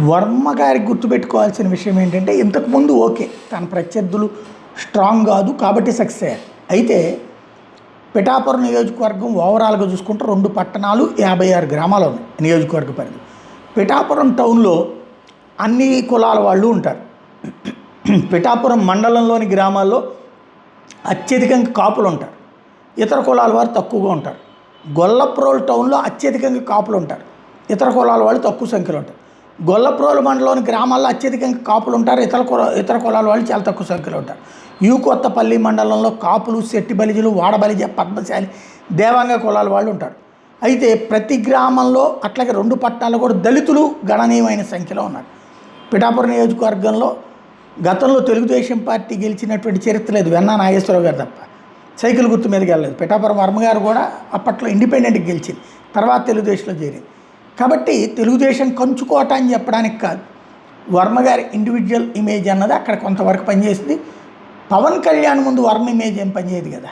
వర్మ గారికి గుర్తుపెట్టుకోవాల్సిన విషయం ఏంటంటే ఇంతకుముందు ఓకే తన ప్రత్యర్థులు స్ట్రాంగ్ కాదు కాబట్టి సక్సెస్ అయ్యారు. అయితే పిఠాపురం నియోజకవర్గం ఓవరాల్గా చూసుకుంటే 2 పట్టణాలు 56 గ్రామాలు ఉన్నాయి నియోజకవర్గ పరిధి. పిఠాపురం టౌన్లో అన్ని కులాల వాళ్ళు ఉంటారు. పిఠాపురం మండలంలోని గ్రామాల్లో అత్యధికంగా కాపులు ఉంటారు, ఇతర కులాల వారు తక్కువగా ఉంటారు. గొల్లప్రోలు టౌన్లో అత్యధికంగా కాపులు ఉంటారు, ఇతర కులాల వాళ్ళు తక్కువ సంఖ్యలో ఉంటారు. గొల్లప్రోలు మండలంలోని గ్రామాల్లో అత్యధికంగా కాపులు ఉంటారు, ఇతర కులాల వాళ్ళు చాలా తక్కువ సంఖ్యలో ఉంటారు. కొత్తపల్లి మండలంలో కాపులు, శెట్టి బలిజలు, వాడబలిజ, పద్మశాలి, దేవాంగ కులాల వాళ్ళు ఉంటారు. అయితే ప్రతి గ్రామంలో అట్లాగే 2 పట్టణాల్లో కూడా దళితులు గణనీయమైన సంఖ్యలో ఉన్నారు. పిఠాపురం నియోజకవర్గంలో గతంలో తెలుగుదేశం పార్టీ గెలిచినటువంటి చరిత్ర లేదు, వెన్నా నాగేశ్వరరావు గారు తప్ప. సైకిల్ గుర్తు మీదకి వెళ్ళలేదు. పిఠాపురం వర్మ గారు కూడా అప్పట్లో ఇండిపెండెంట్గా గెలిచింది, తర్వాత తెలుగుదేశంలో చేరింది. కాబట్టి తెలుగుదేశం కంచుకోట అని చెప్పడానికి కాదు, వర్మ గారి ఇండివిజువల్ ఇమేజ్ అన్నది అక్కడ కొంతవరకు పనిచేసింది. పవన్ కళ్యాణ్ ముందు వర్మ ఇమేజ్ ఏం పనిచేయదు కదా.